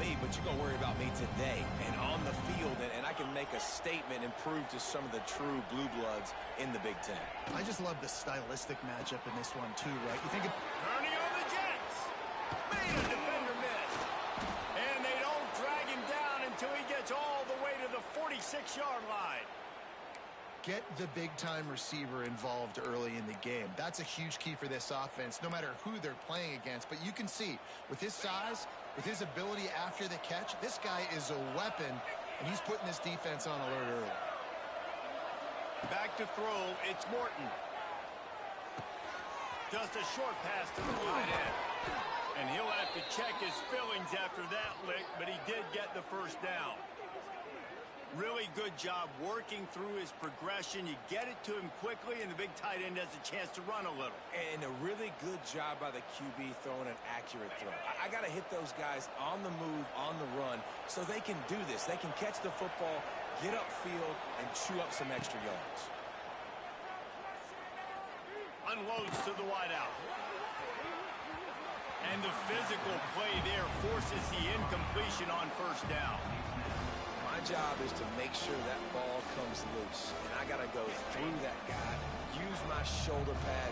me, but you're going to worry about me today and on the field, and I can make a statement and prove to some of the true blue bloods in the Big Ten. I just love the stylistic matchup in this one, too, right? You think Turning on the Jets. Made a defender miss. And they don't drag him down until he gets all the way to the 46-yard line. get the big-time receiver involved early in the game. That's a huge key for this offense, no matter who they're playing against. But you can see, with his size, with his ability after the catch, this guy is a weapon, and he's putting this defense on alert early. Back to throw, it's Morton. Just a short pass to the wide end. And he'll have to check his fillings after that lick, but he did get the first down. Really good job working through his progression. You get it to him quickly, and the big tight end has a chance to run a little. And a really good job by the QB throwing an accurate throw. I got to hit those guys on the move, on the run, so they can do this. They can catch the football, get upfield, and chew up some extra yards. Unloads to the wideout. And the physical play there forces the incompletion on first down. My job is to make sure that ball comes loose, and I got to go through that guy, use my shoulder pad,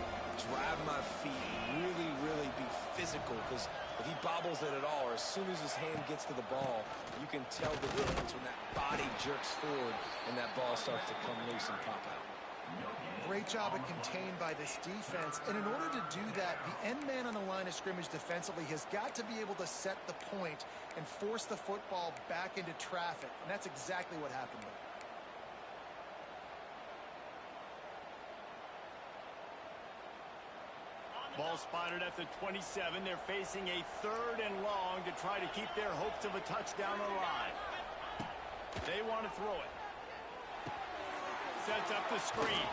drive my feet, really be physical, because if he bobbles it at all, or as soon as his hand gets to the ball, you can tell the difference when that body jerks forward and that ball starts to come loose and pop out. Great job of contained by this defense. And in order to do that, the end man on the line of scrimmage defensively has got to be able to set the point and force the football back into traffic. And that's exactly what happened there. Ball spotted at the 27. They're facing a 3rd and long to try to keep their hopes of a touchdown alive. They want to throw it. Sets up the screen.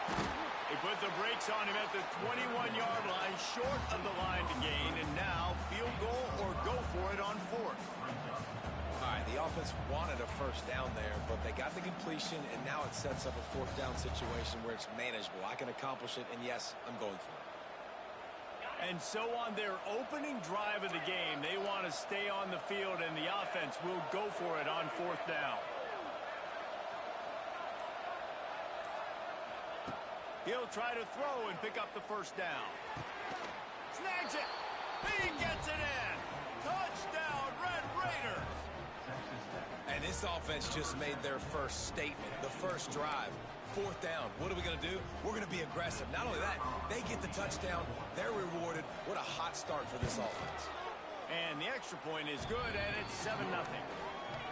They put the brakes on him at the 21-yard line, short of the line to gain, and now field goal or go for it on 4th. All right, the offense wanted a first down there, but they got the completion, and now it sets up a 4th down situation where it's manageable. I can accomplish it, and yes, I'm going for it. And so on their opening drive of the game, they want to stay on the field, and the offense will go for it on 4th down. He'll try to throw and pick up the first down. Snags it. He gets it in. Touchdown, Red Raiders. And this offense just made their first statement, the first drive. 4th down. What are we going to do? We're going to be aggressive. Not only that, they get the touchdown. They're rewarded. What a hot start for this offense. And the extra point is good, and it's 7-0.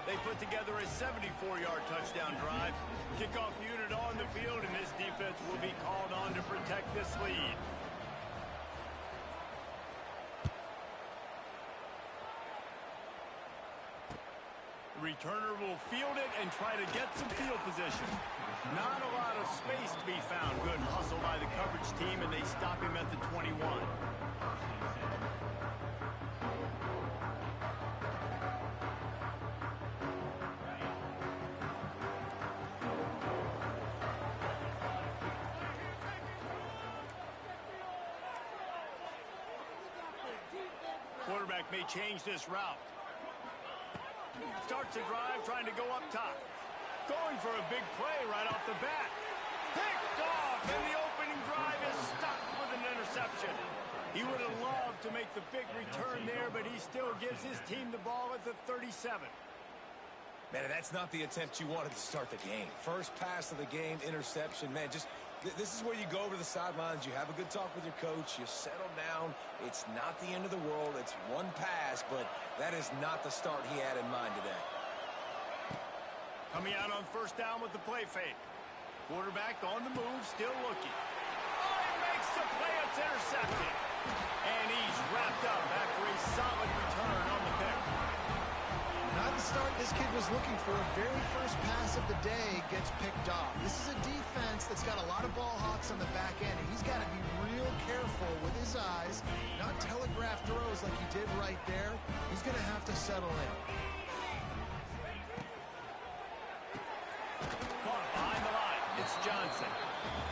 They put together a 74-yard touchdown drive. Kickoff unit on the field, and this defense will be called on to protect this lead. The returner will field it and try to get some field position. Not a lot of space to be found. Good hustle by the coverage team, and they stop him at the 21. Quarterback may change this route. Starts a drive trying to go up top. Going for a big play right off the bat. Picked off, and the opening drive is stopped with an interception. He would have loved to make the big return there, but he still gives his team the ball at the 37. Man, that's not the attempt you wanted to start the game. First pass of the game, interception. Man, just this is where you go over the sidelines. You have a good talk with your coach. You settle down. It's not the end of the world. It's one pass, but that is not the start he had in mind today. Coming out on first down with the play fake. Quarterback on the move, still looking. Oh, he makes the play. It's intercepted. And he's wrapped up after a solid return on the pick. Not the start this kid was looking for. Very first pass of the day gets picked off. This is a defense that's got a lot of ball hawks on the back end, and he's got to be real careful with his eyes, not telegraph throws like he did right there. He's going to have to settle in. Caught behind the line. It's Johnson.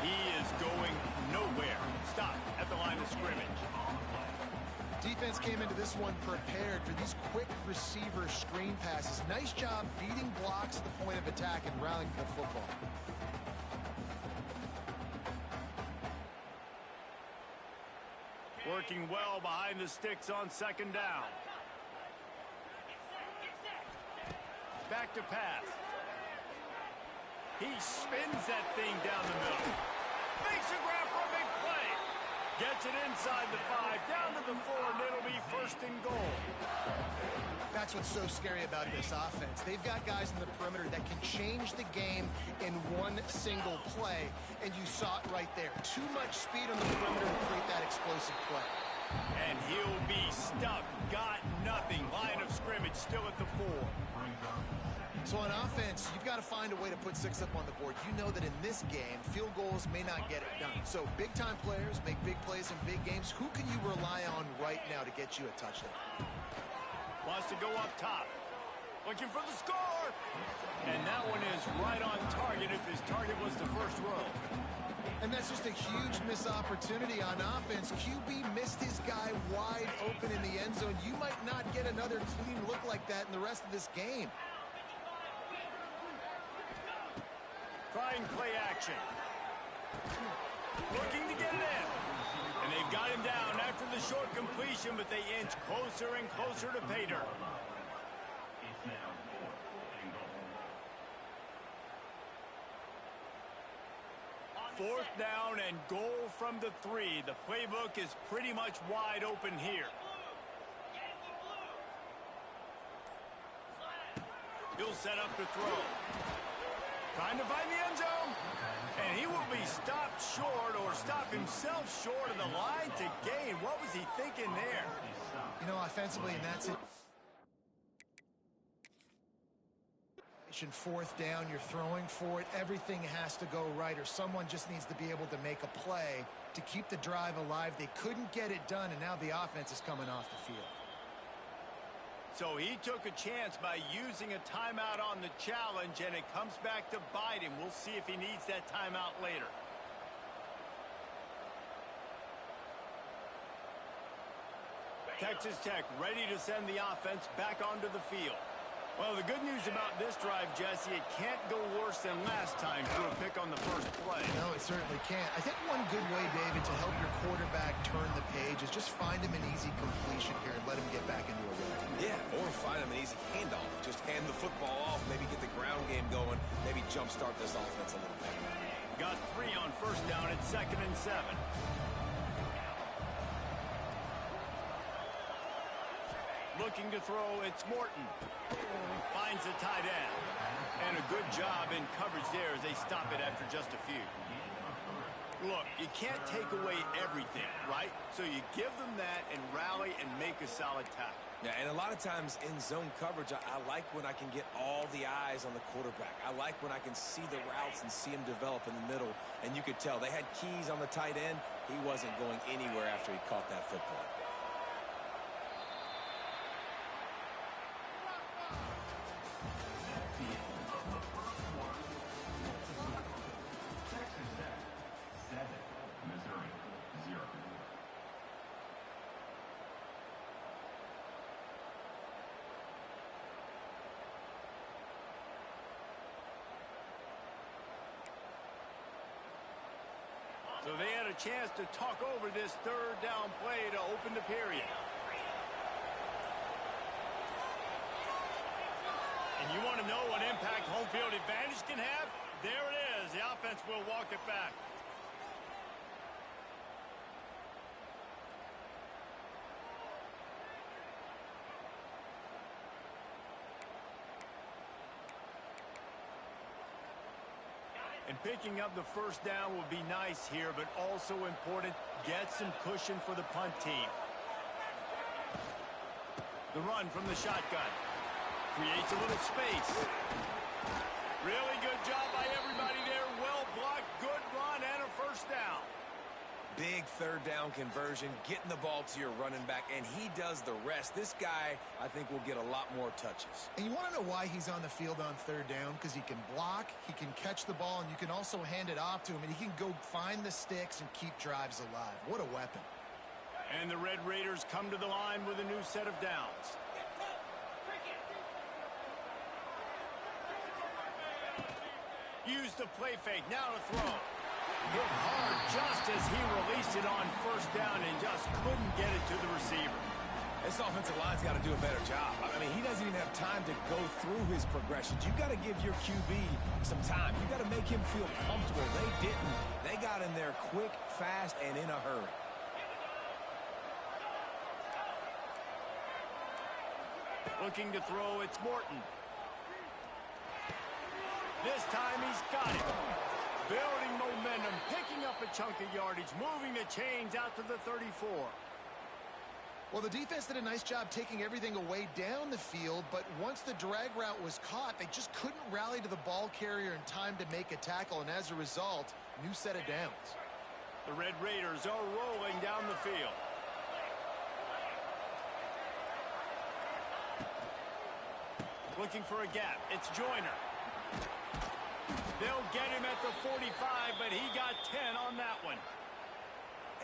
He is going nowhere. Stopped at the line of scrimmage. Defense came into this one prepared for these quick receiver screen passes. Nice job beating blocks at the point of attack and rallying the football. Working well behind the sticks on second down. Back to pass. He spins that thing down the middle. Makes a grab for a big play. Gets it inside the 5, down to the 4, and it'll be first and goal. That's what's so scary about this offense. They've got guys in the perimeter that can change the game in one single play, and you saw it right there. Too much speed on the perimeter to create that explosive play. And he'll be stuck. Got nothing. Line of scrimmage still at the 4. So on offense, you've got to find a way to put 6 up on the board. You know that in this game, field goals may not get it done. So big-time players make big plays in big games. Who can you rely on right now to get you a touchdown? Wants to go up top. Looking for the score. And that one is right on target if his target was the first row. And that's just a huge missed opportunity on offense. QB missed his guy wide open in the end zone. You might not get another clean look like that in the rest of this game. Trying play action. Looking to get it in. And they've got him down after the short completion, but they inch closer and closer to pay dirt. Fourth down and goal from the 3. The playbook is pretty much wide open here. He'll set up to throw. Trying to find the end zone. And he will be stopped short or stop himself short of the line to gain. What was he thinking there? You know, offensively, and that's it. Fourth down, you're throwing for it. Everything has to go right, or someone just needs to be able to make a play to keep the drive alive. They couldn't get it done, and now the offense is coming off the field. So he took a chance by using a timeout on the challenge, and it comes back to bite him. We'll see if he needs that timeout later. Texas Tech ready to send the offense back onto the field. Well, the good news about this drive, Jesse, it can't go worse than last time through a pick on the first play. No, it certainly can't. I think one good way, David, to help your quarterback turn the page is just find him an easy completion here and let him get back into a rhythm. Yeah, or find him an easy handoff. Just hand the football off, maybe get the ground game going, maybe jumpstart this offense a little bit. Got 3 on first down at 2nd and 7. Looking to throw, it's Morton. Finds the tight end. And a good job in coverage there as they stop it after just a few. Look, you can't take away everything, right? So you give them that and rally and make a solid tackle. Yeah, and a lot of times in zone coverage, I like when I can get all the eyes on the quarterback. I like when I can see the routes and see him develop in the middle. And you could tell they had keys on the tight end. He wasn't going anywhere after he caught that football. So they had a chance to talk over this third down play to open the period. And you want to know what impact home field advantage can have? There it is. The offense will walk it back. And picking up the first down will be nice here, but also important, get some cushion for the punt team. The run from the shotgun. Creates a little space. Really good job by everybody there. Well blocked, good run, and a first down. Big third down conversion, getting the ball to your running back, and he does the rest. This guy, I think, will get a lot more touches. And you want to know why he's on the field on third down? Because he can block, he can catch the ball, and you can also hand it off to him, and he can go find the sticks and keep drives alive. What a weapon. And the Red Raiders come to the line with a new set of downs. Use the play fake. Now to throw. Hit hard just as he released it on first down and just couldn't get it to the receiver. This offensive line's got to do a better job. I mean, he doesn't even have time to go through his progressions. You got to give your QB some time. You got to make him feel comfortable. They didn't. They got in there quick, fast, and in a hurry. Looking to throw, it's Morton. This time he's got it. Building momentum, picking up a chunk of yardage, moving the chains out to the 34. Well, the defense did a nice job taking everything away down the field, but once the drag route was caught, they just couldn't rally to the ball carrier in time to make a tackle, and as a result, new set of downs. The Red Raiders are rolling down the field. Looking for a gap. It's Joyner. They'll get him at the 45, but he got 10 on that one.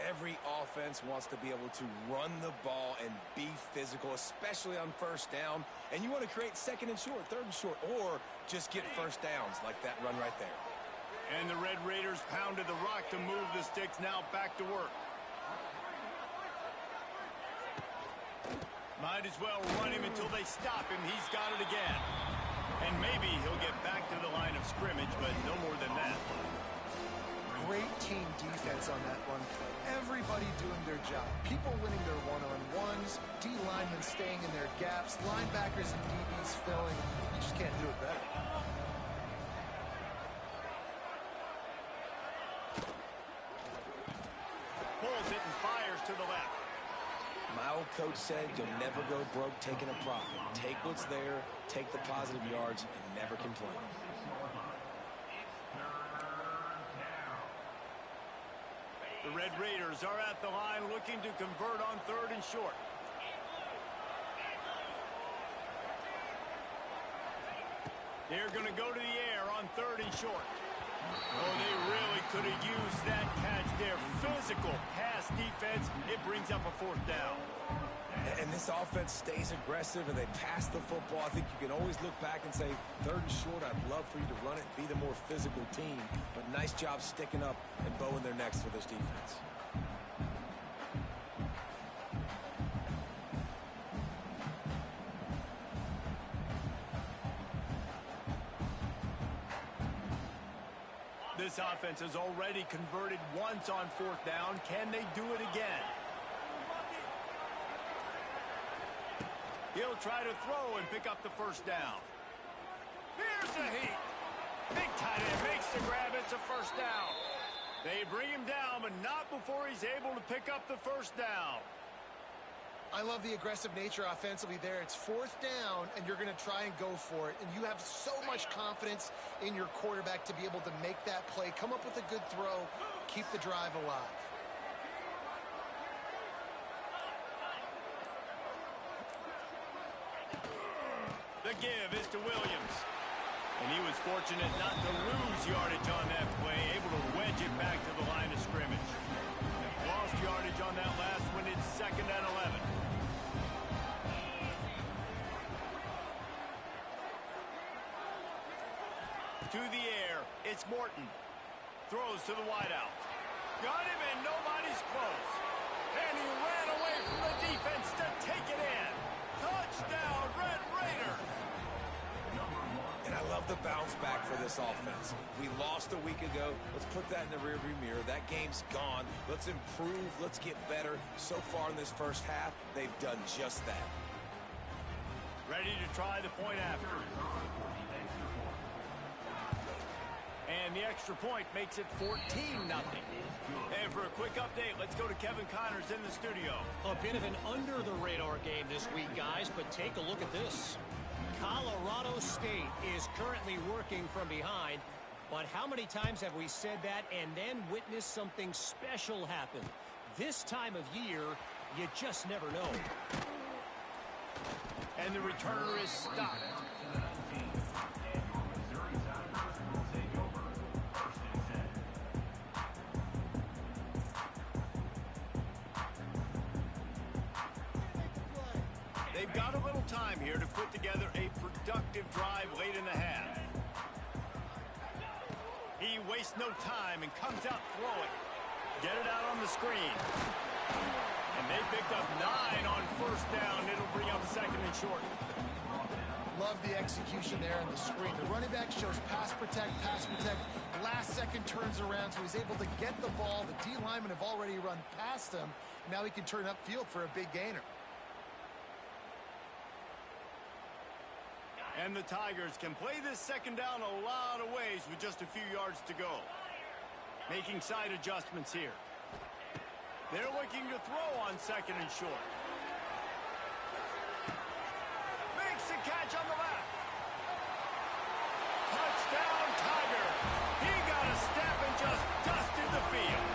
Every offense wants to be able to run the ball and be physical, especially on first down. And you want to create second and short, third and short, or just get first downs like that run right there. And the Red Raiders pounded the rock to move the sticks. Now back to work. Might as well run him until they stop him. He's got it again. And maybe he'll get back to the line of scrimmage, but no more than that. Great team defense on that one play. Everybody doing their job. People winning their one-on-ones, D linemen staying in their gaps, linebackers and DBs filling. You just can't do it better. Pulls it and fires to the left. My old coach said you'll never go broke taking a profit. Take what's there, take the positive yards, and never complain. The Red Raiders are at the line looking to convert on third and short. They're going to go to the air on third and short. Oh, they really could have used that catch there. Physical pass defense. It brings up a fourth down. And this offense stays aggressive and they pass the football. I think you can always look back and say, third and short, I'd love for you to run it and be the more physical team. But nice job sticking up and bowing their necks for this defense. This offense has already converted once on fourth down. Can they do it again? He'll try to throw and pick up the first down. Here's the heat. Big tight end makes the grab. It's a first down. They bring him down, but not before he's able to pick up the first down. I love the aggressive nature offensively there. It's fourth down, and you're going to try and go for it. And you have so much confidence in your quarterback to be able to make that play, come up with a good throw, keep the drive alive. The give is to Williams. And he was fortunate not to lose yardage on that play, able to wedge it back to the line of scrimmage. Lost yardage on that last one. It's second and 11. To the air, it's Morton. Throws to the wideout. Got him, and nobody's close. And he ran away from the defense to take it in. Touchdown, Red Raiders. And I love the bounce back for this offense. We lost a week ago. Let's put that in the rearview mirror. That game's gone. Let's improve. Let's get better. So far in this first half, they've done just that. Ready to try the point after. And the extra point makes it 14-0. And for a quick update, let's go to Kevin Connors in the studio. A bit of an under-the-radar game this week, guys, but take a look at this. Colorado State is currently working from behind, but how many times have we said that and then witnessed something special happen? This time of year, you just never know. And the returner is stopped. little time here to put together a productive drive late in the half. He wastes no time and comes out throwing. Get it out on the screen. And they picked up 9 on first down. It'll bring up second and short. Love the execution there on the screen. The running back shows pass protect. Last second turns around, so he's able to get the ball. The D linemen have already run past him. Now he can turn upfield for a big gainer. And the Tigers can play this second down a lot of ways with just a few yards to go. Making side adjustments here. They're looking to throw on second and short. Makes the catch on the left. Touchdown, Tiger. He got a step and just dusted the field.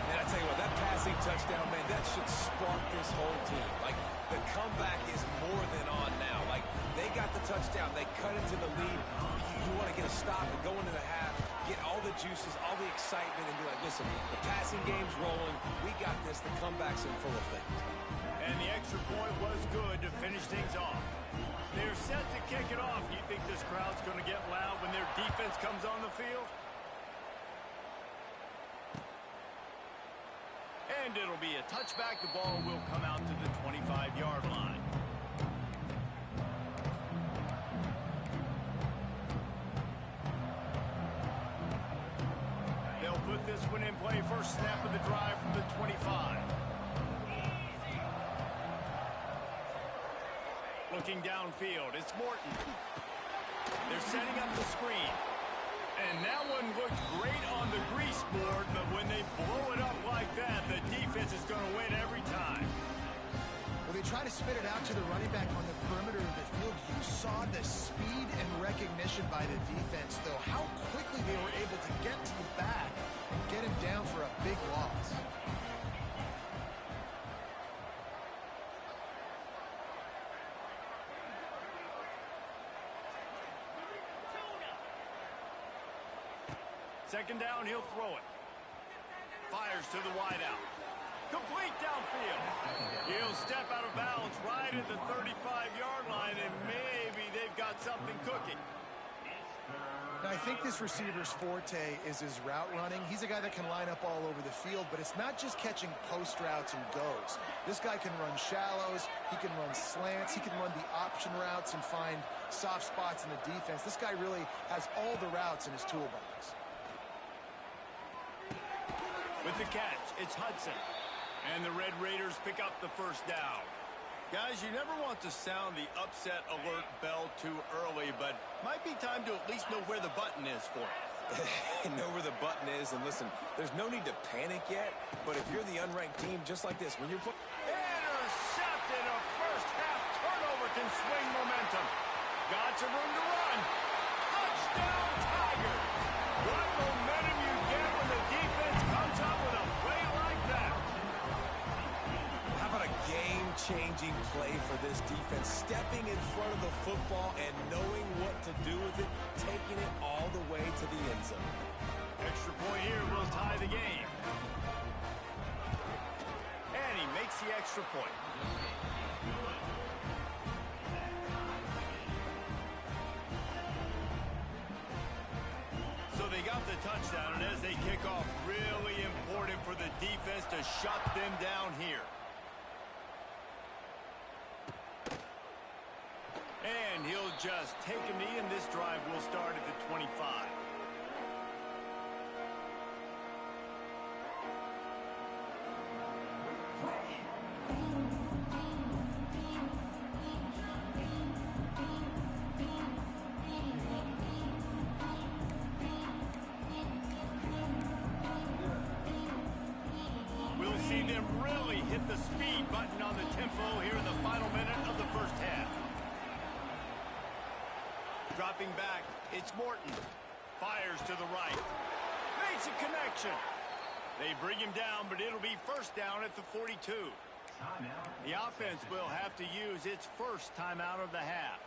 And I tell you what, that passing touchdown, man, that should spark this whole team. Like, the comeback is more than on now. Like, they got the touchdown. They cut into the lead. You want to get a stop and go into the half, get all the juices, all the excitement, and be like, listen, the passing game's rolling. We got this. The comeback's in full effect. And the extra point was good to finish things off. They're set to kick it off. Do you think this crowd's going to get loud when their defense comes on the field? And it'll be a touchback. The ball will come out to the 25-yard line. They'll put this one in play. First snap of the drive from the 25. Looking downfield, it's Morton. They're setting up the screen. And that one looked great on the grease board, but when they blow it up like that, the defense is going to win every time. Well, they try to spit it out to the running back on the perimeter of the field. You saw the speed and recognition by the defense, though. How quickly they were able to get to the back and get him down for a big loss. Second down, he'll throw it. Fires to the wideout. Complete downfield. He'll step out of bounds right at the 35-yard line, and maybe they've got something cooking. Now, I think this receiver's forte is his route running. He's a guy that can line up all over the field, but it's not just catching post routes and goes. This guy can run shallows. He can run slants. He can run the option routes and find soft spots in the defense. This guy really has all the routes in his toolbox. With the catch, it's Hudson. And the Red Raiders pick up the first down. Guys, you never want to sound the upset alert bell too early, but might be time to at least know where the button is for it. Know where the button is, and listen, there's no need to panic yet, but if you're the unranked team, just like this, when you're Intercepted! A first half turnover can swing momentum. Got some room to run. Touchdown, Tiger! What momentum you get when the defense comes up with a play like that. How about a game-changing play for this defense? Stepping in front of the football and knowing what to do with it, taking it all the way to the end zone. Extra point here will tie the game. And he makes the extra point. So they got the touchdown, and as they kick off, really important for the defense to shut them down here. And he'll just take a knee, and this drive will start at the 25. We'll see them really hit the speed button on the tempo here in the final minute of the first half. Dropping back, it's Morton. Fires to the right. Makes a connection. They bring him down, but it'll be first down at the 42. The offense will have to use its first timeout of the half.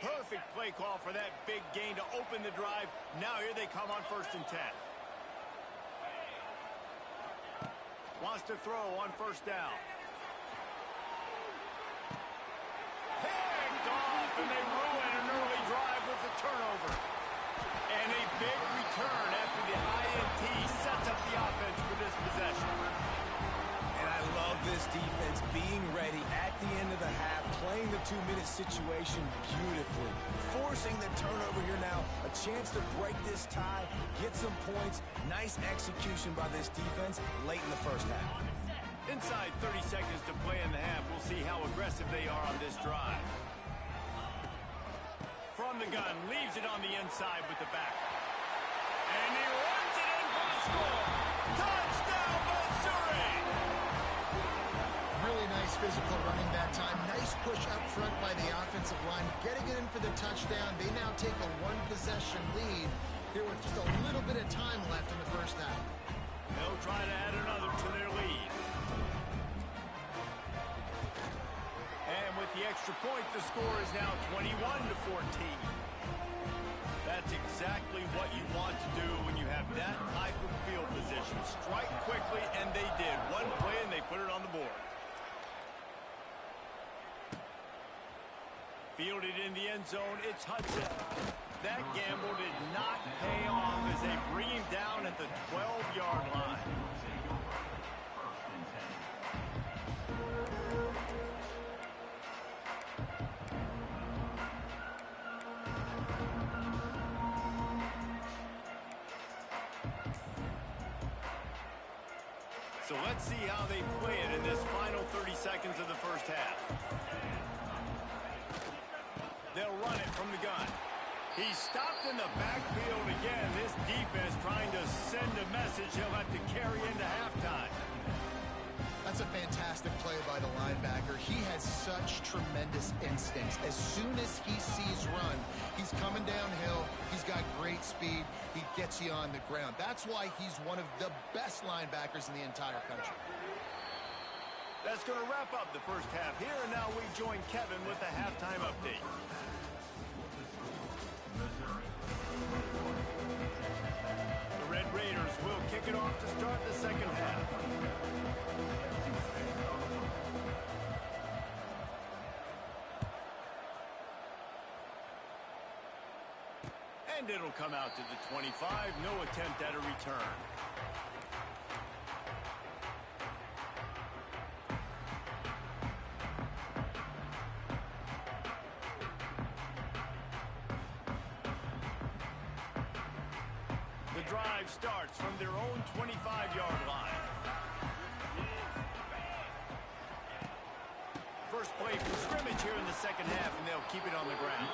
Perfect play call for that big gain to open the drive. Now here they come on 1st and 10. wants to throw on first down. Picked off, and they ruin an early drive with the turnover. And a big return after the INT sets up the offense for this possession. And I love this defense being ready at the end of the half, playing the 2-minute situation beautifully, forcing the turnover here now, a chance to break this tie, get some points. Nice execution by this defense late in the first half. Inside 30 seconds to play in the half, we'll see how aggressive they are on this drive. From the gun, leaves it on the inside with the back. And he runs it in for the score. Touchdown, Missouri! Really nice physical running that time. Nice push up front by the offensive line. Getting it in for the touchdown. They now take a one-possession lead here with just a little bit of time left in the first half. They'll try to add another to their lead. And with the extra point, the score is now 21-14. That's exactly what you want to do when you have that type of field position. Strike quickly, and they did. One play, and they put it on the board. Fielded in the end zone, it's Hudson. That gamble did not pay off as they bring him down at the 12-yard line. So let's see how they play it in this final 30 seconds of the first half. They'll run it from the gun. He's stopped in the backfield again. This defense trying to send a message he'll have to carry into halftime. That's a fantastic play by the linebacker. He has such tremendous instincts. As soon as he sees run, he's coming downhill. He's got great speed. He gets you on the ground. That's why he's one of the best linebackers in the entire country. That's going to wrap up the first half here, and now we join Kevin with the halftime update. The Red Raiders will kick it off to start the second half. And it'll come out to the 25. No attempt at a return. The drive starts from their own 25-yard line. First play from scrimmage here in the second half, and they'll keep it on the ground.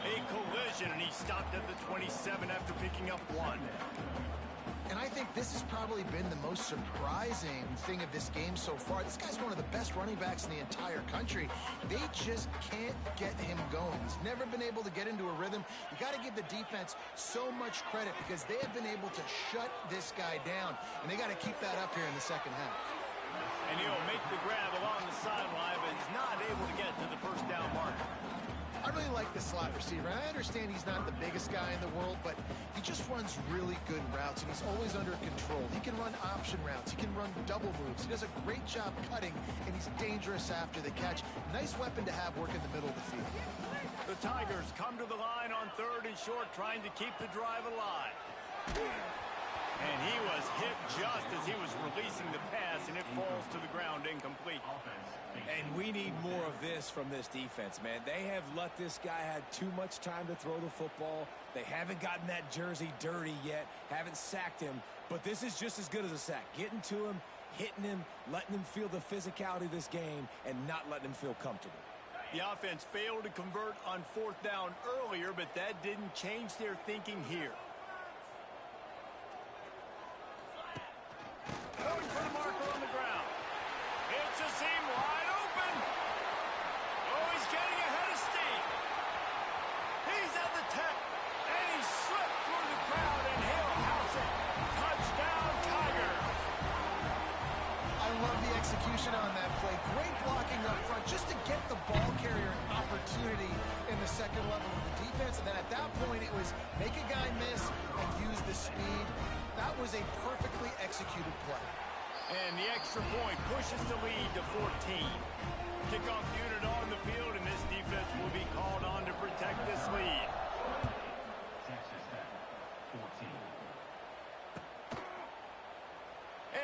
A collision, and he stopped at the 27 after picking up one. And I think this has probably been the most surprising thing of this game so far. This guy's one of the best running backs in the entire country. They just can't get him going. He's never been able to get into a rhythm. You got to give the defense so much credit because they have been able to shut this guy down, and they got to keep that up here in the second half. And he'll make the grab along the sideline, but he's not able to get to the first down marker. I really like the slot receiver. I understand he's not the biggest guy in the world, but he just runs really good routes, and he's always under control. He can run option routes. He can run double moves. He does a great job cutting, and he's dangerous after the catch. Nice weapon to have work in the middle of the field. The Tigers come to the line on 3rd and short, trying to keep the drive alive. And he was hit just as he was releasing the pass, and it falls to the ground incomplete. And we need more of this from this defense, man. They have let this guy have too much time to throw the football. They haven't gotten that jersey dirty yet, haven't sacked him. But this is just as good as a sack. Getting to him, hitting him, letting him feel the physicality of this game, and not letting him feel comfortable. The offense failed to convert on 4th down earlier, but that didn't change their thinking here. Going for the marker on the ground. It's a seam wide open. Oh, he's getting ahead of steam. He's at the 10. And he slipped through the crowd, and he'll house it. Touchdown, Tigers. I love the execution on that play. Great blocking up front just to get the ball carrier an opportunity in the second level of the defense. And then at that point, it was make a guy miss and use the speed. That was a perfectly executed play. And the extra point pushes the lead to 14. Kickoff unit on the field, and this defense will be called on to protect this lead.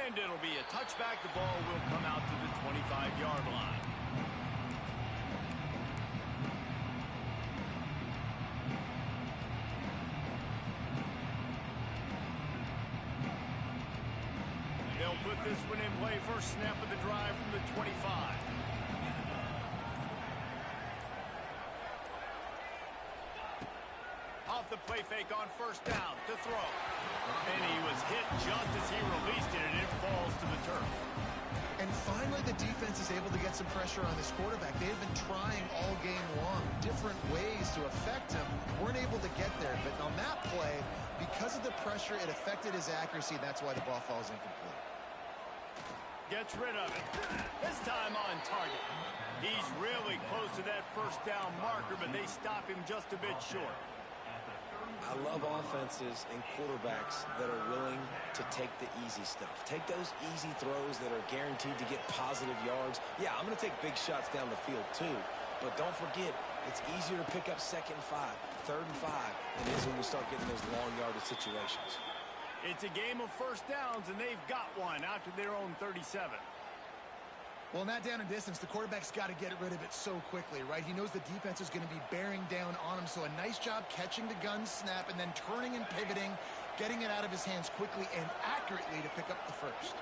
And it'll be a touchback. The ball will come out to the 25-yard line. They'll put this one in play. First snap of the drive from the 25. Off the play fake on first down to throw. And he was hit just as he released it, and it falls to the turf. And finally, the defense is able to get some pressure on this quarterback. They have been trying all game long, different ways to affect him. Weren't able to get there. But on that play, because of the pressure, it affected his accuracy. That's why the ball falls incomplete. Gets rid of it. This time on target. He's really close to that first down marker, but they stop him just a bit short. I love offenses and quarterbacks that are willing to take the easy stuff. Take those easy throws that are guaranteed to get positive yards. Yeah, I'm going to take big shots down the field too. But don't forget, it's easier to pick up 2nd and 5, 3rd and 5 than it is when we start getting those long yardage situations. It's a game of first downs, and they've got one out to their own 37. Well, in that down and distance, the quarterback's got to get rid of it so quickly, right? He knows the defense is going to be bearing down on him, so a nice job catching the gun snap and then turning and pivoting, getting it out of his hands quickly and accurately to pick up the first.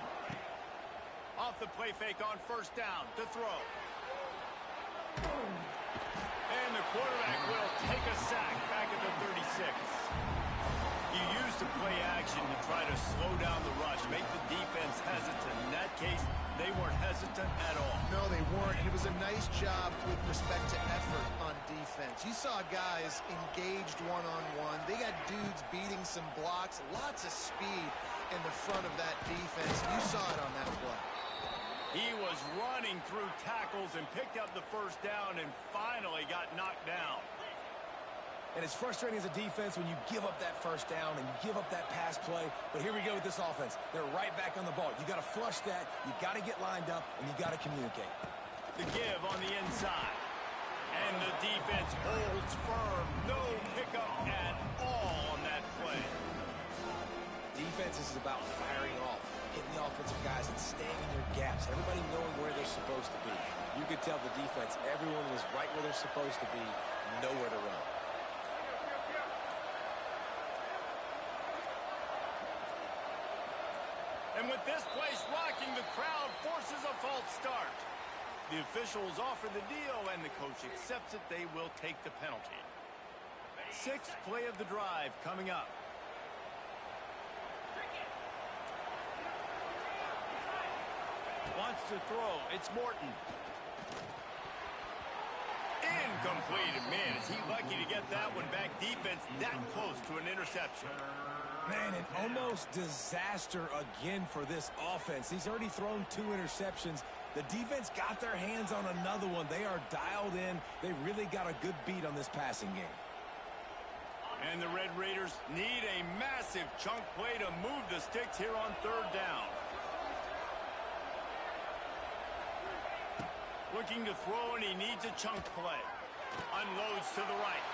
Off the play fake on first down to throw. And the quarterback will take a sack back at the 36. You use the play action to try to slow down the rush, make the defense hesitant. In that case, they weren't hesitant at all. No, they weren't. It was a nice job with respect to effort on defense. You saw guys engaged one-on-one. They got dudes beating some blocks, lots of speed in the front of that defense. You saw it on that play. He was running through tackles and picked up the first down and finally got knocked down. And it's frustrating as a defense when you give up that first down and you give up that pass play. But here we go with this offense. They're right back on the ball. You got to flush that. You got to get lined up, and you got to communicate. The give on the inside. And the defense holds firm. No pickup at all on that play. Defense is about firing off, hitting the offensive guys and staying in their gaps. Everybody knowing where they're supposed to be. You could tell the defense, everyone was right where they're supposed to be, nowhere to run. And with this place rocking, the crowd forces a false start. The officials offer the deal, and the coach accepts it. They will take the penalty. 6th play of the drive coming up. Wants to throw. It's Morton. Incomplete. And man, is he lucky to get that one back. Defense that close to an interception. Man, an almost disaster again for this offense. He's already thrown 2 interceptions. The defense got their hands on another one. They are dialed in. They really got a good beat on this passing game. And the Red Raiders need a massive chunk play to move the sticks here on 3rd down. Looking to throw, and he needs a chunk play. Unloads to the right.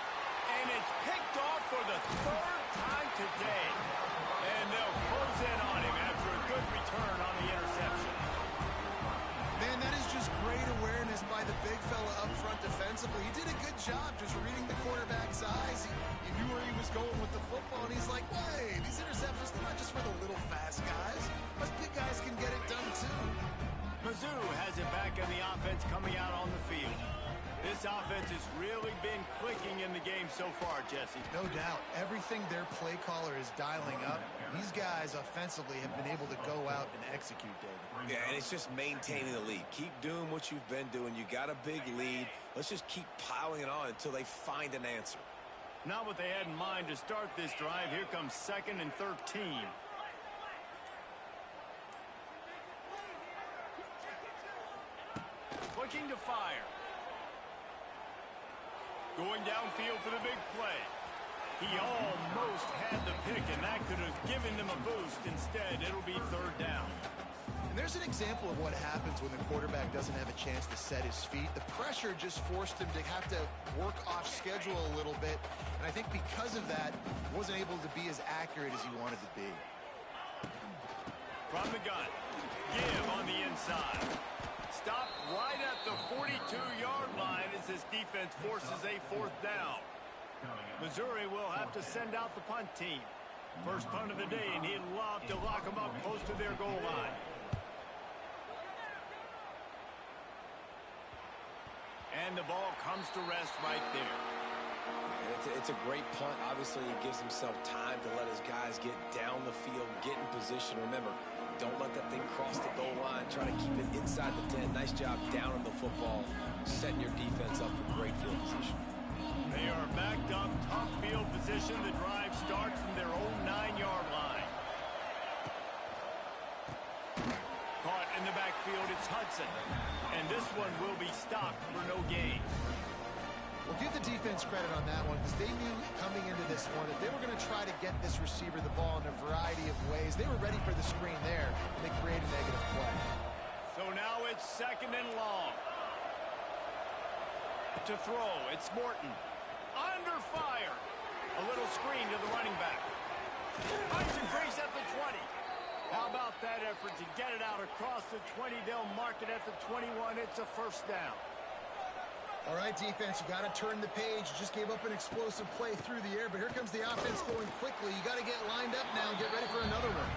And it's picked off for the 3rd time today. And they'll close in on him after a good return on the interception. Man, that is just great awareness by the big fella up front defensively. He did a good job just reading the quarterback's eyes. He knew where he was going with the football, and he's like, hey, these interceptions, they're not just for the little fast guys. Us big guys can get it done too. Mizzou has it back on the offense coming out on the field. This offense has really been clicking in the game so far, Jesse. No doubt. Everything their play caller is dialing up, these guys offensively have been able to go out and execute, David. Yeah, and it's just maintaining the lead. Keep doing what you've been doing. You got a big lead. Let's just keep piling it on until they find an answer. Not what they had in mind to start this drive. Here comes 2nd and 13. Looking to fire. Going downfield for the big play. He almost had the pick, and that could have given them a boost. Instead, it'll be 3rd down. And There's an example of what happens when the quarterback doesn't have a chance to set his feet. The pressure just forced him to have to work off schedule a little bit. And I think because of that, wasn't able to be as accurate as he wanted to be. From the gun. Give on the inside. Stop right at the 42-yard line as this defense forces a 4th down. Missouri will have to send out the punt team. First punt of the day, and he'd love to lock them up close to their goal line. And the ball comes to rest right there. It's a great punt. Obviously, he gives himself time to let his guys get down the field, get in position. Remember, don't let that thing cross the goal line. Try to keep it inside the 10. Nice job down in the football, setting your defense up for great field position. They are backed up, tough field position. The drive starts from their own 9-yard line. Caught in the backfield, it's Hudson. And this one will be stopped for no gain. Well, give the defense credit on that one because they knew coming into this one that they were going to try to get this receiver the ball in a variety of ways. They were ready for the screen there, and they created a negative play. So now it's 2nd and long. To throw, it's Morton. Under fire. A little screen to the running back. Finds a crease at the 20. How about that effort to get it out across the 20? They'll mark it at the 21. It's a 1st down. All right, defense, you got to turn the page. You just gave up an explosive play through the air, but here comes the offense going quickly. You got to get lined up now and get ready for another one.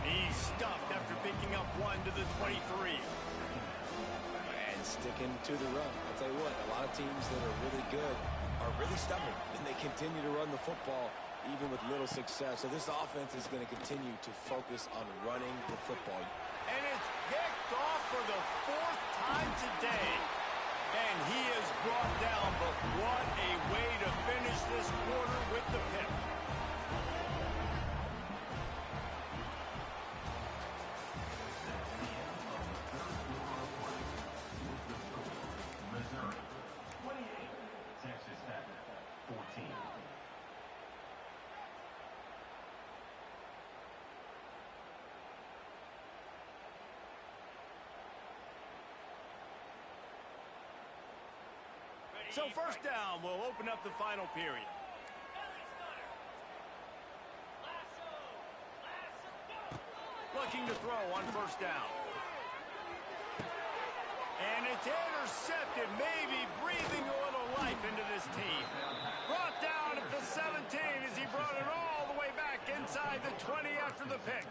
He's stuffed after picking up 1 to the 23. And sticking to the run. I'll tell you what, a lot of teams that are really good are really stubborn, and they continue to run the football even with little success. So this offense is going to continue to focus on running the football. And it's picked off for the 4th time today. And he is brought down, but what a way to finish this quarter with the pick. Missouri, 28. Texas Tech, 14. So 1st down will open up the final period. Looking to throw on 1st down. And it's intercepted, maybe breathing a little life into this team. Brought down at the 17 as he brought it all the way back inside the 20 after the pick.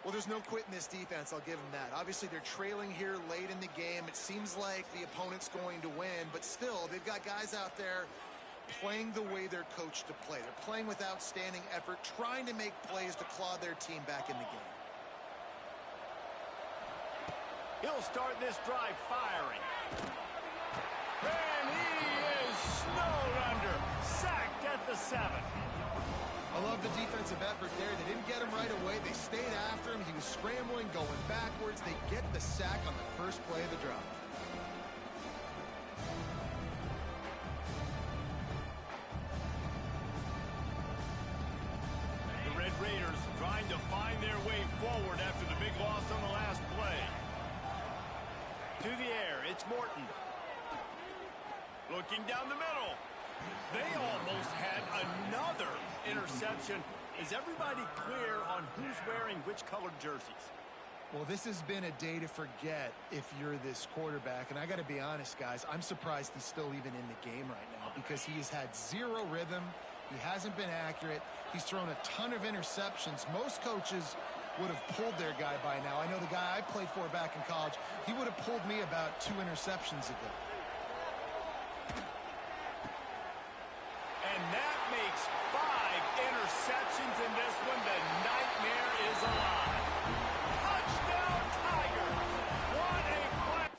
Well, there's no quit in this defense. I'll give them that. Obviously, they're trailing here late in the game. It seems like the opponent's going to win, but still, they've got guys out there playing the way they're coached to play. They're playing with outstanding effort, trying to make plays to claw their team back in the game. He'll start this drive firing. And he is snowed under. Sacked at the 7. I love the defensive effort there. They didn't get him right away. They stayed after him. He was scrambling, going backwards. They get the sack on the first play of the drive. The Red Raiders trying to find their way forward after the big loss on the last play. To the air, it's Morton. Looking down the middle. They almost had another interception. Is everybody clear on who's wearing which colored jerseys? Well, this has been a day to forget if you're this quarterback. And I got to be honest, guys, I'm surprised he's still even in the game right now because he has had zero rhythm. He hasn't been accurate. He's thrown a ton of interceptions. Most coaches would have pulled their guy by now. I know the guy I played for back in college, he would have pulled me about 2 interceptions ago. And that makes 5 interceptions in this one. The nightmare is alive. Touchdown, Tigers! What a play!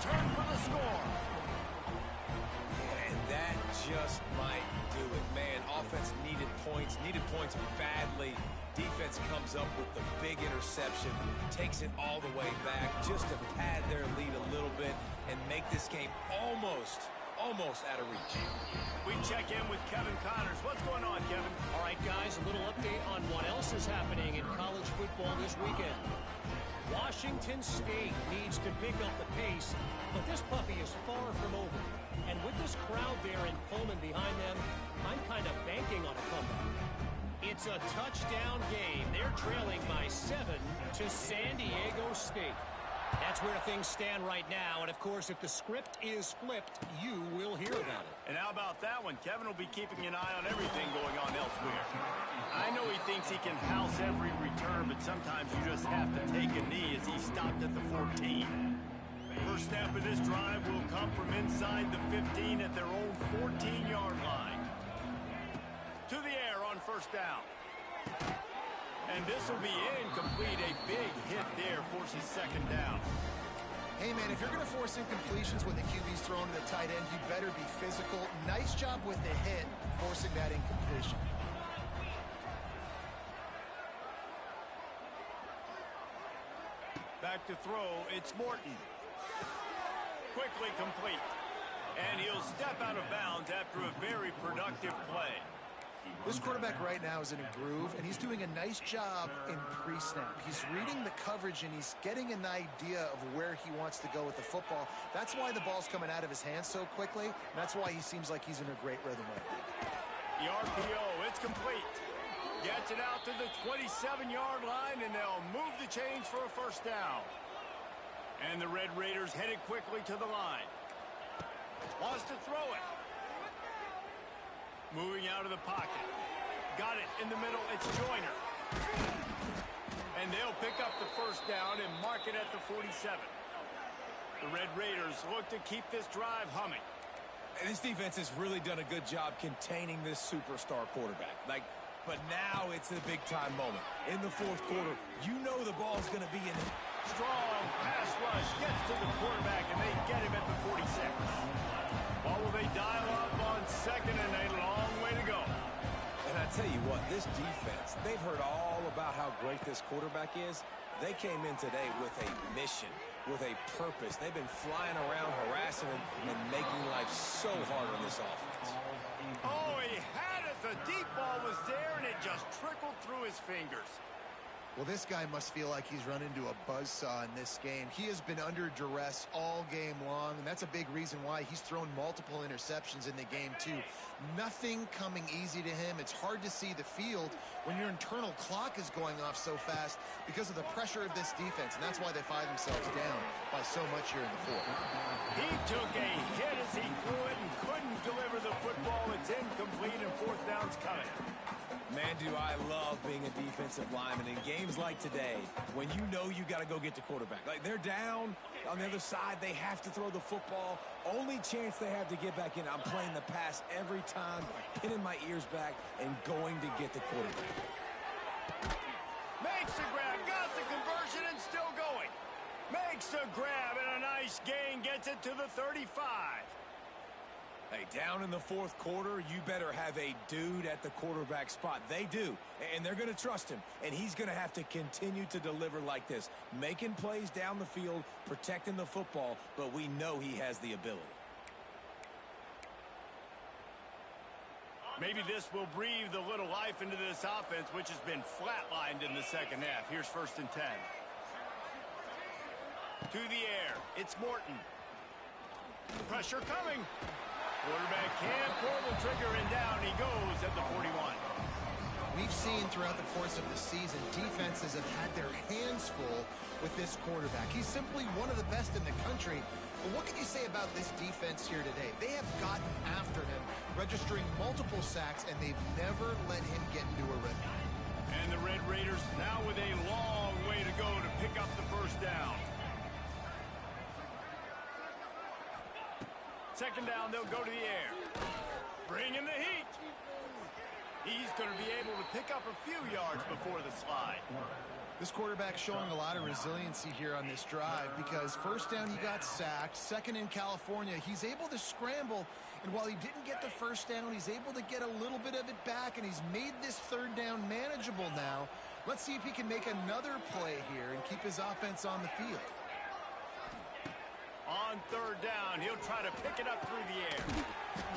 return for the score. And that just might do it. Man, offense needed points badly. Defense comes up with the big interception, takes it all the way back just to pad their lead a little bit and make this game almost out of reach. We check in with Kevin Connors. What's going on, Kevin? All right, guys, a little update on what else is happening in college football this weekend. Washington State needs to pick up the pace, but this puppy is far from over. And with this crowd there in Pullman behind them, I'm kind of banking on a comeback. It's a touchdown game. They're trailing by 7 to San Diego State. That's where things stand right now. And, of course, if the script is flipped, you will hear about it. And how about that one? Kevin will be keeping an eye on everything going on elsewhere. I know he thinks he can house every return, but sometimes you just have to take a knee as he stopped at the 14. First snap of this drive will come from inside the 15 at their own 14-yard line. To the air on first down. And this will be incomplete. A big hit there forces second down. Hey, man, if you're going to force incompletions when the QB's thrown to the tight end, you better be physical. Nice job with the hit, forcing that incompletion. Back to throw, it's Morton. Quickly complete. And he'll step out of bounds after a very productive play. This quarterback right now is in a groove, and he's doing a nice job in pre-snap. He's reading the coverage, and he's getting an idea of where he wants to go with the football. That's why the ball's coming out of his hands so quickly, and that's why he seems like he's in a great rhythm right now. The RPO, it's complete. Gets it out to the 27-yard line, and they'll move the chains for a first down. And the Red Raiders headed quickly to the line. Wants to throw it. Moving out of the pocket. Got it in the middle. It's Joyner. And they'll pick up the first down and mark it at the 47. The Red Raiders look to keep this drive humming. And this defense has really done a good job containing this superstar quarterback. But now it's a big-time moment. In the fourth quarter, you know the ball's going to be in it. Strong pass rush gets to the quarterback, and they get him at the 46. Or will they dial up on second and a long way to go? And I tell you what, this defense, they've heard all about how great this quarterback is. They came in today with a mission, with a purpose. They've been flying around, harassing him, and making life so hard on this offense. Oh, he had it. The deep ball was there, and it just trickled through his fingers. Well, this guy must feel like he's run into a buzzsaw in this game. He has been under duress all game long, and that's a big reason why he's thrown multiple interceptions in the game, too. Nothing coming easy to him. It's hard to see the field when your internal clock is going off so fast because of the pressure of this defense, and that's why they find themselves down by so much here in the fourth. He took a hit as he threw it and couldn't deliver the football. It's incomplete, and fourth down's coming. Man, do I love being a defensive lineman in games like today when you know you got to go get the quarterback. Like, they're down on the other side. They have to throw the football. Only chance they have to get back in. I'm playing the pass every time, pinning my ears back and going to get the quarterback. Makes the grab, got the conversion, and still going. Makes the grab, and a nice gain gets it to the 35. Hey, down in the fourth quarter, you better have a dude at the quarterback spot. They do, and they're going to trust him, and he's going to have to continue to deliver like this, making plays down the field, protecting the football, but we know he has the ability. Maybe this will breathe a little life into this offense, which has been flatlined in the second half. Here's 1st and 10. To the air, it's Morton. Pressure coming. Quarterback can't pull the trigger, and down he goes at the 41. We've seen throughout the course of the season, defenses have had their hands full with this quarterback. He's simply one of the best in the country. But what can you say about this defense here today? They have gotten after him, registering multiple sacks, and they've never let him get into a rhythm. And the Red Raiders now with a long way to go to pick up the first down. Second down, they'll go to the air. Bring in the heat. He's going to be able to pick up a few yards before the slide. This quarterback showing a lot of resiliency here on this drive because first down he got sacked, second in California, he's able to scramble, and while he didn't get the first down, he's able to get a little bit of it back, and he's made this third down manageable now. Let's see if he can make another play here and keep his offense on the field. On third down, he'll try to pick it up through the air.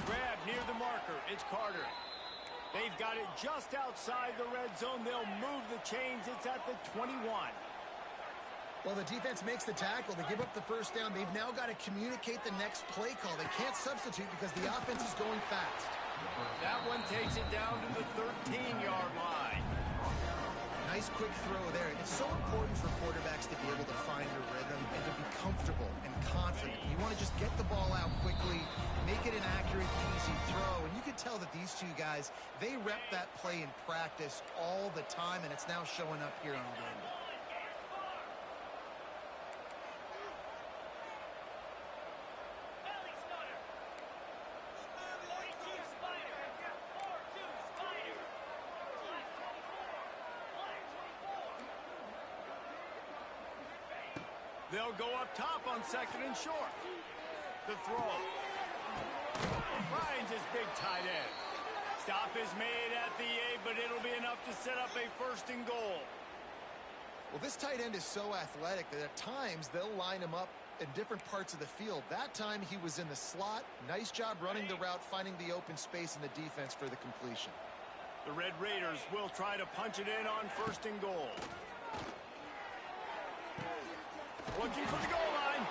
Grab near the marker. It's Carter. They've got it just outside the red zone. They'll move the chains. It's at the 21. Well, the defense makes the tackle. They give up the first down. They've now got to communicate the next play call. They can't substitute because the offense is going fast. That one takes it down to the 13-yard line. Nice quick throw there. It's so important for quarterbacks to be able to find a rhythm and to be comfortable and confident. You want to just get the ball out quickly, make it an accurate, easy throw. And you can tell that these two guys, they rep that play in practice all the time, and it's now showing up here on game day. They'll go up top on second and short. The throw. Finds his big tight end. Stop is made at the 8, but it'll be enough to set up a first and goal. Well, this tight end is so athletic that at times they'll line him up in different parts of the field. That time he was in the slot. Nice job running the route, finding the open space in the defense for the completion. The Red Raiders will try to punch it in on first and goal. Looking for the goal line.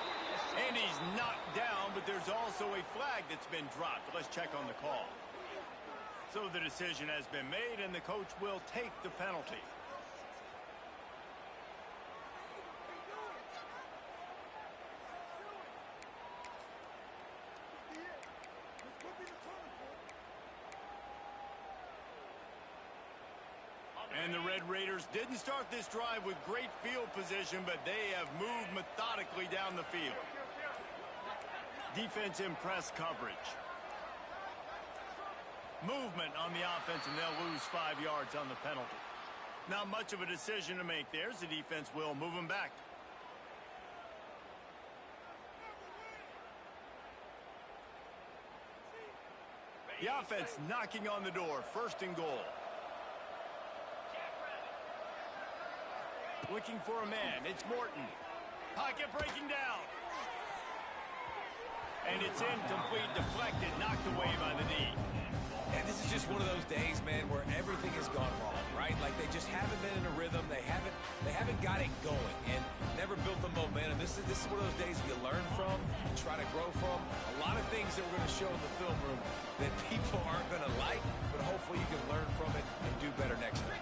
And he's knocked down, but there's also a flag that's been dropped. Let's check on the call. So the decision has been made, and the coach will take the penalty. And the Red Raiders didn't start this drive with great field position, but they have moved methodically down the field. Defense in press coverage. Movement on the offense, and they'll lose 5 yards on the penalty. Not much of a decision to make there. The defense will move them back. The offense knocking on the door. First and goal. Looking for a man. It's Morton. Pocket breaking down. And it's incomplete, deflected, knocked away by the knee. And this is just one of those days, man, where everything has gone wrong, right? Like they just haven't been in a rhythm. They haven't got it going and never built the momentum. This is one of those days you learn from, you try to grow from. A lot of things that we're going to show in the film room that people aren't going to like, but hopefully you can learn from it and do better next time.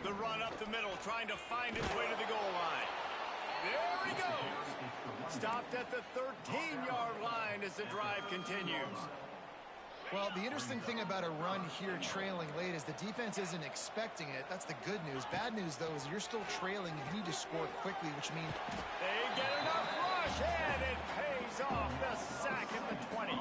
The run up the middle, trying to find his way to the goal line. There he goes. Stopped at the 13-yard line as the drive continues. Well, the interesting thing about a run here trailing late is the defense isn't expecting it. That's the good news. Bad news, though, is you're still trailing. You need to score quickly, which means they get enough rush, and it pays off. The sack at the 20.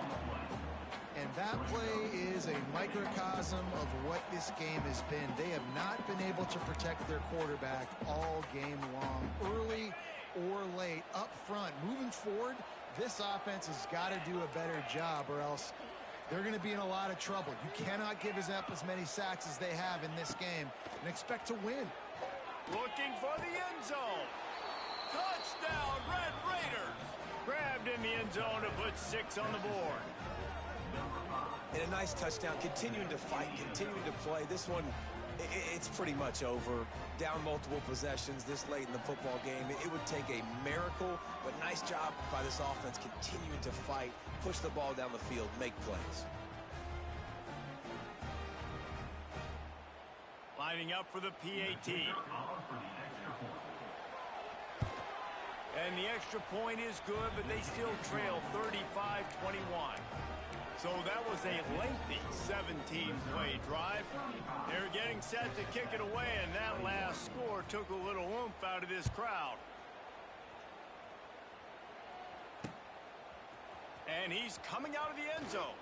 And that play is a microcosm of what this game has been. They have not been able to protect their quarterback all game long, early or late, up front. Moving forward, this offense has got to do a better job, or else they're going to be in a lot of trouble. You cannot give up as many sacks as they have in this game and expect to win. Looking for the end zone. Touchdown, Red Raiders. Grabbed in the end zone to put 6 on the board. And a nice touchdown, continuing to fight, continuing to play. This one, it's pretty much over. Down multiple possessions this late in the football game. It would take a miracle, but nice job by this offense continuing to fight, push the ball down the field, make plays. Lining up for the PAT. And the extra point is good, but they still trail 35-21. So that was a lengthy 17-play drive. They're getting set to kick it away, and that last score took a little oomph out of this crowd. And he's coming out of the end zone.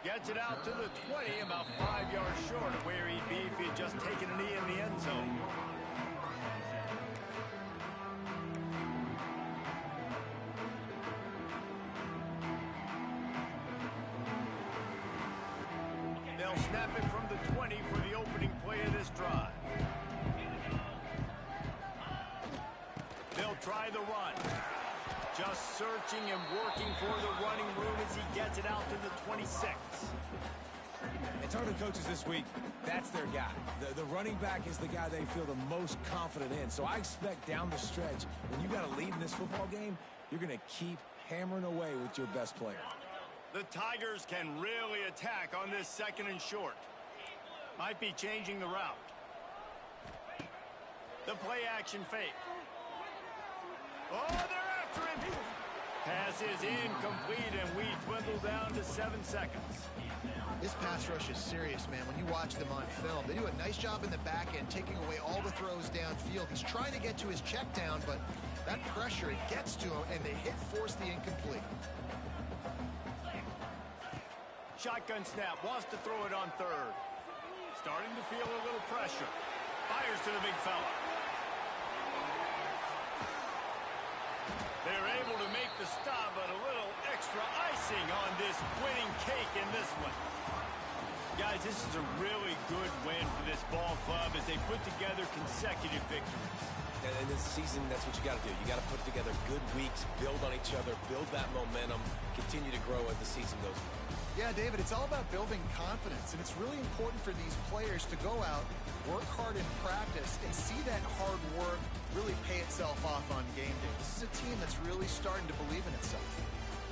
Gets it out to the 20, about 5 yards short of where he'd be if he had just taken a knee in the end zone. They'll snap it from the 20 for the opening play of this drive. They'll try the run. Just searching and working for the running room as he gets it out to the 26. And talking to coaches this week, that's their guy. The running back is the guy they feel the most confident in. So I expect down the stretch, when you got a lead in this football game, you're going to keep hammering away with your best player. The Tigers can really attack on this second and short. Might be changing the route. The play action fake. Oh, they're after him. Pass is incomplete, and we dwindle down to 7 seconds. This pass rush is serious, man. When you watch them on film, they do a nice job in the back end, taking away all the throws downfield. He's trying to get to his check down, but that pressure, it gets to him, and the hit forced the incomplete. Shotgun snap, wants to throw it on third. Starting to feel a little pressure. Fires to the big fella. They're able to make the stop, but a little extra icing on this winning cake in this one. Guys, this is a really good win for this ball club as they put together consecutive victories. And in this season, that's what you got to do. You got to put together good weeks, build on each other, build that momentum, continue to grow as the season goes on. Yeah, David, it's all about building confidence, and it's really important for these players to go out, work hard in practice, and see that hard work really pay itself off on game day. This is a team that's really starting to believe in itself.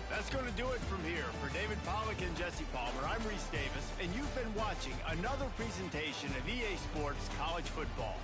That's going to do it from here. For David Pollack and Jesse Palmer, I'm Reese Davis, and you've been watching another presentation of EA Sports College Football.